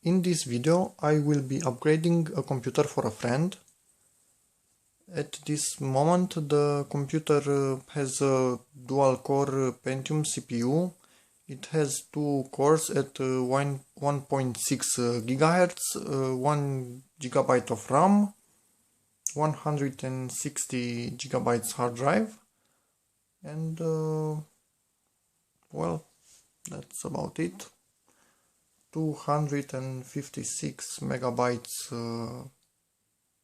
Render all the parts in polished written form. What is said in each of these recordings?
In this video I will be upgrading a computer for a friend. At this moment the computer has a dual core Pentium CPU. It has two cores at 1.6 GHz, 1 GB of RAM, 160 GB hard drive, and well, that's about it. 256 megabytes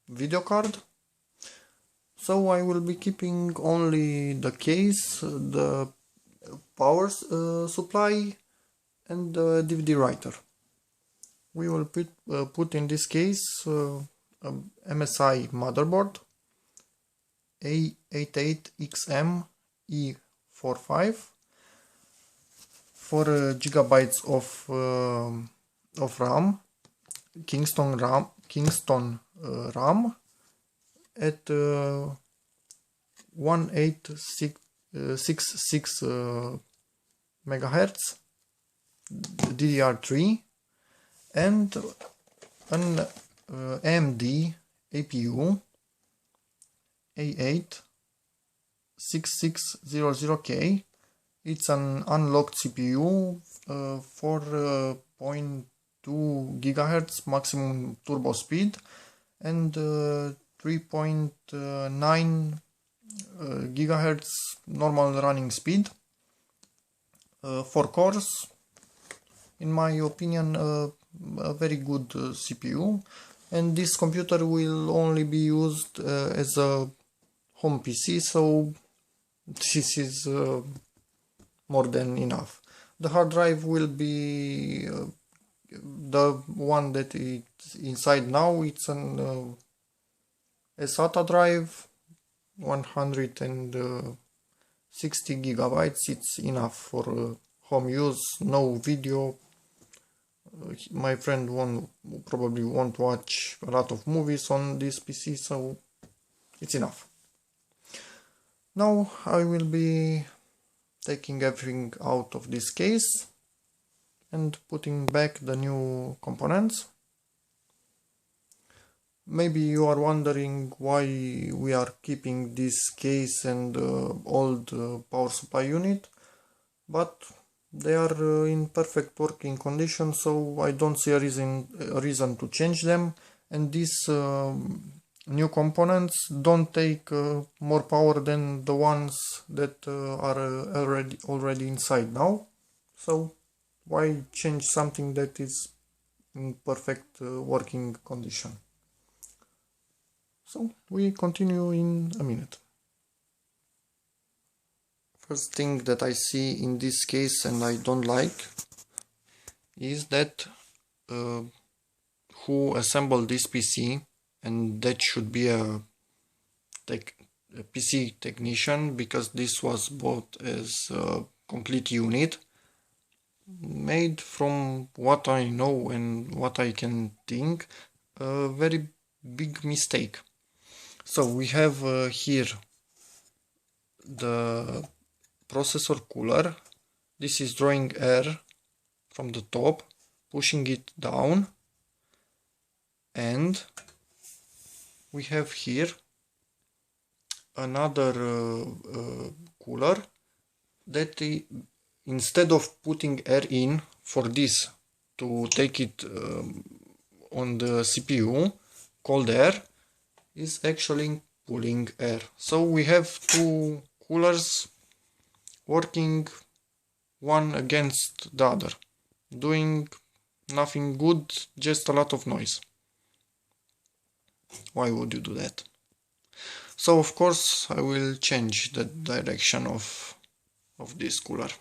video card. So I will be keeping only the case, the power supply, and the DVD writer. We will put in this case a MSI motherboard, A88XM-E45, 4 gigabytes of RAM, Kingston RAM at 18666 megahertz, DDR3, and an AMD APU A8-6600K. It's an unlocked CPU, 4.2 GHz maximum turbo speed and 3.9 GHz normal running speed. 4 cores, in my opinion, a very good CPU, and this computer will only be used as a home PC, so this is more than enough. The hard drive will be the one that is inside now. It's an a SATA drive, 160 gigabytes. It's enough for home use. No video. My friend probably won't watch a lot of movies on this PC, so it's enough. Now I will be taking everything out of this case and putting back the new components. Maybe you are wondering why we are keeping this case and old power supply unit, but they are in perfect working condition, so I don't see a reason to change them. And these new components don't take more power than the ones that are already inside now, so why change something that is in perfect working condition? So we continue in a minute. First thing that I see in this case and I don't like is that who assembled this PC, and that should be a PC technician, because this was bought as a complete unit, made, from what I know and what I can think, a very big mistake. So we have here the processor cooler. This is drawing air from the top, pushing it down, and we have here another cooler that instead of putting air in for this to take it on the CPU, cold air is actually cooling air. So we have two coolers working one against the other, doing nothing good, just a lot of noise. Why would you do that? So of course I will change the direction of this cooler,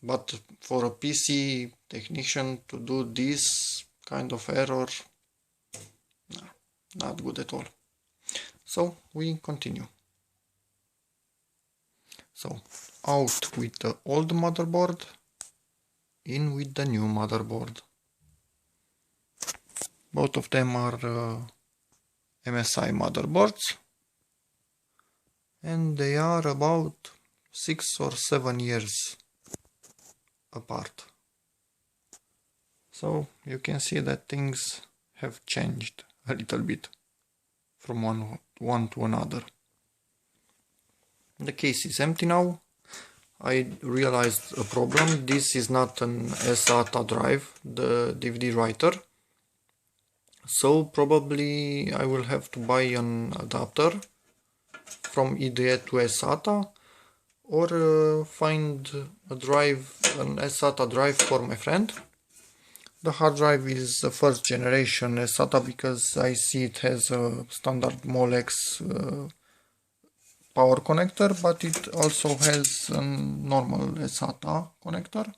but for a PC technician to do this kind of error, nah, not good at all. So we continue. So out with the old motherboard, in with the new motherboard. Both of them are MSI motherboards, and they are about 6 or 7 years apart. So you can see that things have changed a little bit from one to another. The case is empty now. I realized a problem. This is not an SATA drive, the DVD writer. So probably I will have to buy an adapter from either to SATA or find a drive, an SATA drive for my friend. The hard drive is the first generation SATA because I see it has a standard Molex power connector, but it also has a normal SATA connector.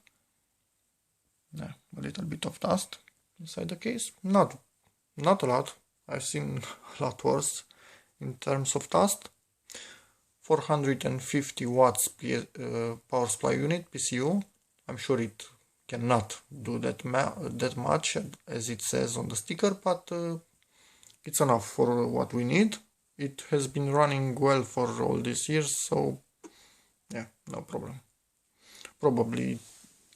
Yeah, a little bit of dust inside the case. Not a lot. I've seen a lot worse in terms of dust. 450 watts power supply unit PCU. I'm sure it cannot do that much as it says on the sticker, but it's enough for what we need. It has been running well for all these years, so yeah, no problem. Probably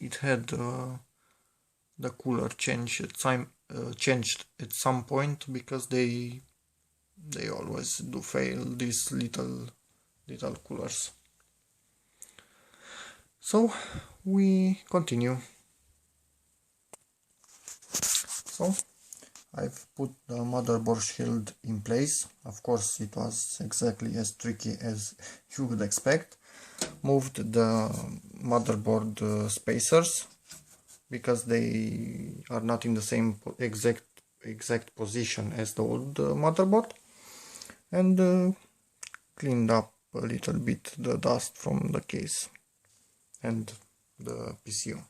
it had the cooler changed at some point because they always do fail, these little coolers. So we continue. So I've put the motherboard shield in place. Of course it was exactly as tricky as you would expect. Moved the motherboard spacers because they are not in the same exact position as the old motherboard, and cleaned up a little bit the dust from the case and the PCU.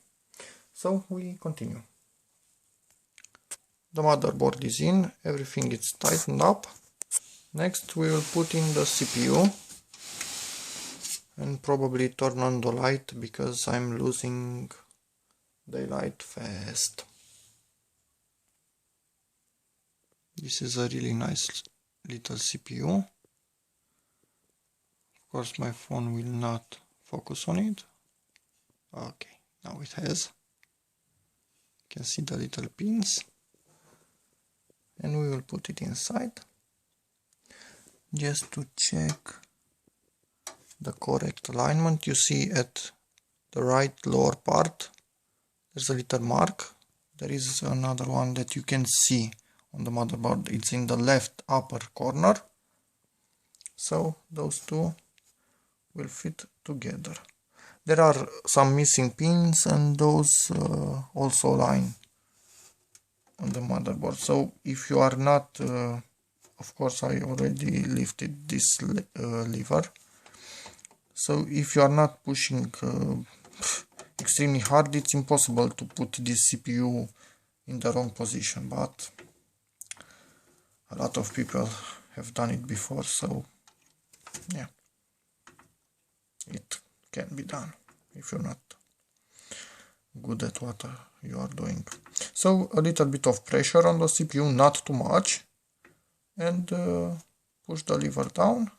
So we continue. The motherboard is in, everything is tightened up. Next we will put in the CPU and probably turn on the light because I'm losing daylight fast. This is a really nice little CPU. Of course my phone will not focus on it. Okay, now it has. You can see the little pins. And we will put it inside just to check the correct alignment. You see at the right lower part there's a little mark. There is another one that you can see on the motherboard. It's in the left upper corner. So those two will fit together. There are some missing pins and those also align on the motherboard. So if you are not, of course I already lifted this lever, so if you are not pushing extremely hard, it's impossible to put this CPU in the wrong position, but a lot of people have done it before, so yeah, it can be done if you're not good at what you are doing. So a little bit of pressure on the CPU, not too much, and push the lever down.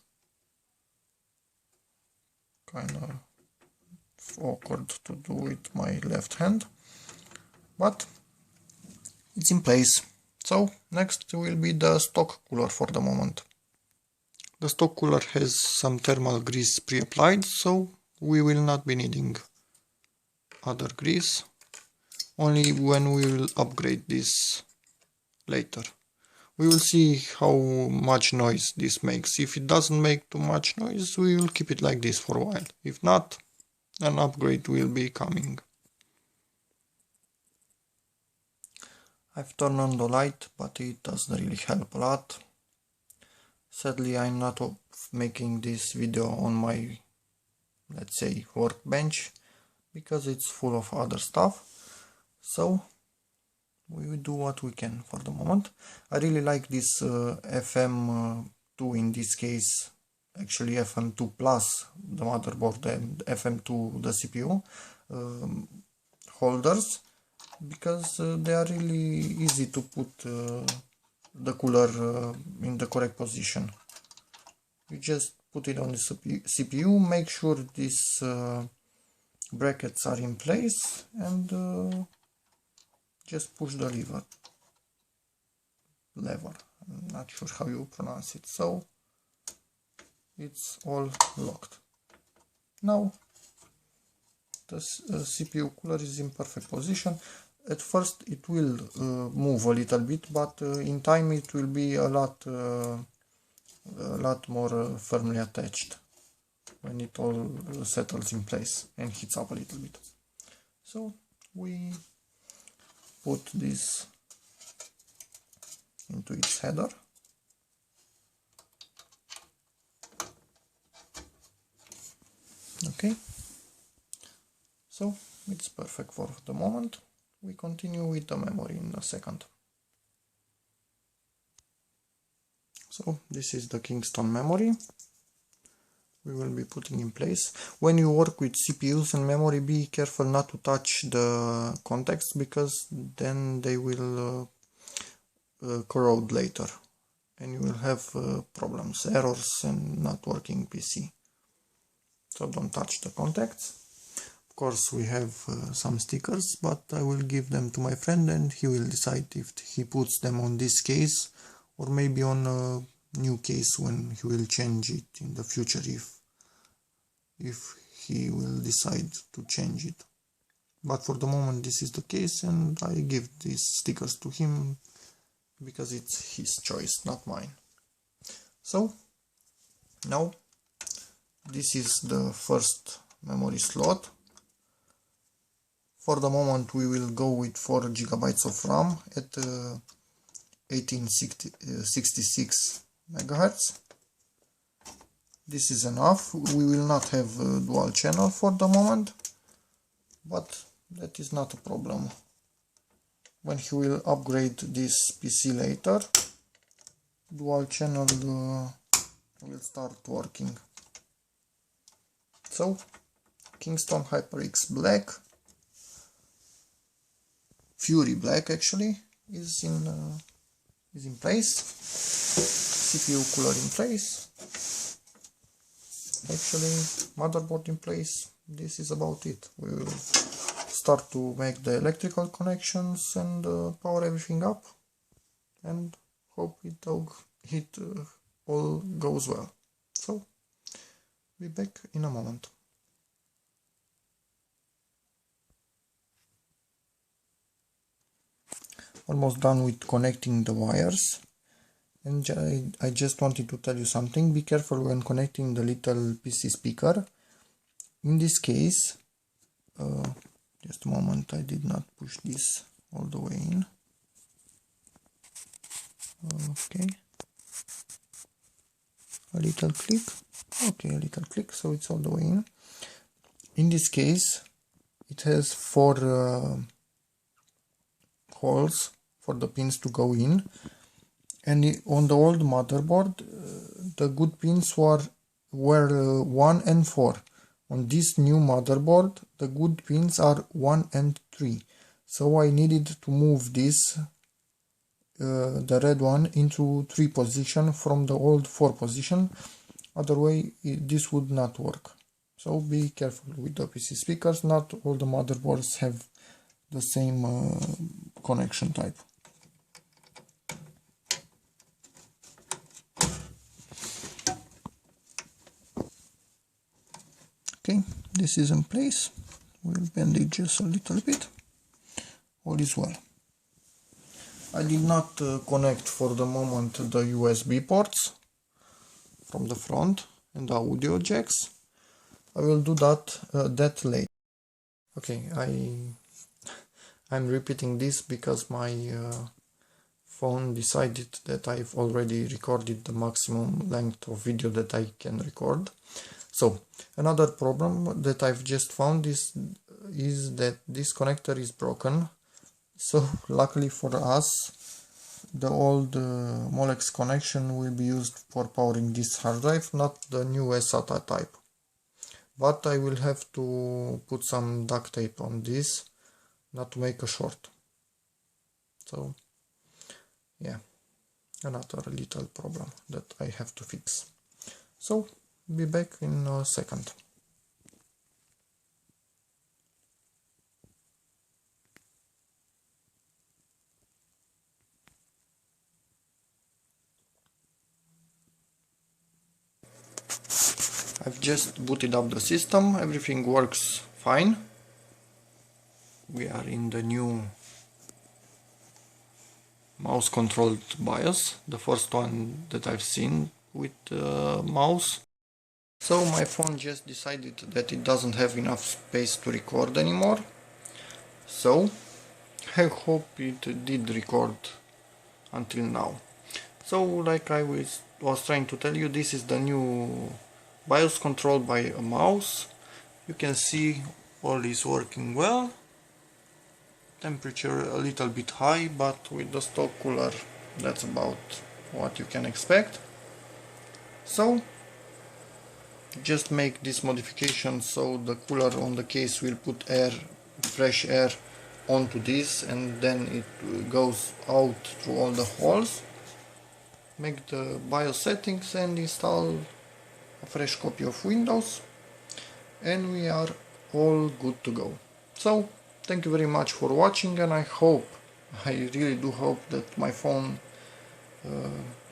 Kind of awkward to do with my left hand, but it's in place. So next will be the stock cooler for the moment. The stock cooler has some thermal grease pre-applied, so we will not be needing other grease, only when we will upgrade this later. We will see how much noise this makes. If it doesn't make too much noise, we will keep it like this for a while. If not, an upgrade will be coming. I've turned on the light, but it doesn't really help a lot. Sadly, I'm not making this video on my, let's say, workbench, because it's full of other stuff. So we will do what we can for the moment. I really like this FM2, in this case actually FM2 plus the motherboard and FM2 the CPU holders, because they are really easy to put the cooler in the correct position. You just put it on the CPU, make sure these brackets are in place, and just push the lever. I'm not sure how you pronounce it. So it's all locked. Now the CPU cooler is in perfect position. At first it will move a little bit, but in time it will be a lot more firmly attached when it all settles in place and heats up a little bit. So we put this into its header. Okay, so it's perfect for the moment. We continue with the memory in a second. So this is the Kingston memory we will be putting in place. When you work with CPUs and memory, be careful not to touch the contacts, because then they will corrode later and you will have problems, errors and not working PC. So don't touch the contacts. Of course we have some stickers, but I will give them to my friend and he will decide if he puts them on this case or maybe on a new case when he will change it in the future, if he will decide to change it. But for the moment this is the case, and I give these stickers to him because it's his choice, not mine. So now this is the first memory slot. For the moment we will go with 4 GB of RAM at 1866 MHz. This is enough. We will not have dual channel for the moment, but that is not a problem. When he will upgrade this PC later, dual channel will start working. So Kingston HyperX Black, Fury Black actually, is in place. CPU cooler in place. Actually, motherboard in place. This is about it. We will start to make the electrical connections and power everything up, and hope it all goes well. So be back in a moment. Almost done with connecting the wires, and I just wanted to tell you something. Be careful when connecting the little PC speaker. In this case, just a moment, I did not push this all the way in. Okay, a little click. Okay, a little click, so it's all the way in. In this case, it has 4 holes for the pins to go in, and on the old motherboard the good pins were 1 and 4. On this new motherboard the good pins are 1 and 3, so I needed to move this the red one into 3 position from the old 4 position, otherwise this would not work. So be careful with the PC speakers. Not all the motherboards have the same connection type. Okay, this is in place. We'll bend it just a little bit. All is well. I did not connect for the moment the USB ports from the front and the audio jacks. I will do that later. Okay, I'm repeating this because my phone decided that I've already recorded the maximum length of video that I can record. So another problem that I've just found is that this connector is broken. So luckily for us, the old Molex connection will be used for powering this hard drive, not the new SATA type. But I will have to put some duct tape on this, not to make a short. So yeah, another little problem that I have to fix. So be back in a second. I've just booted up the system, everything works fine. We are in the new mouse controlled BIOS, the first one that I've seen with mouse. So my phone just decided that it doesn't have enough space to record anymore. So I hope it did record until now. So like I was trying to tell you, this is the new BIOS controlled by a mouse. You can see all is working well. Temperature a little bit high, but with the stock cooler that's about what you can expect. So just make this modification so the cooler on the case will put air, fresh air onto this, and then it goes out through all the holes. Make the BIOS settings and install a fresh copy of Windows, and we are all good to go. So thank you very much for watching, and I really do hope that my phone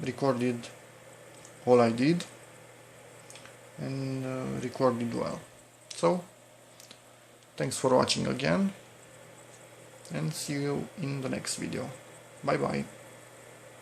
recorded all I did and recorded well. So thanks for watching again, and see you in the next video. Bye bye.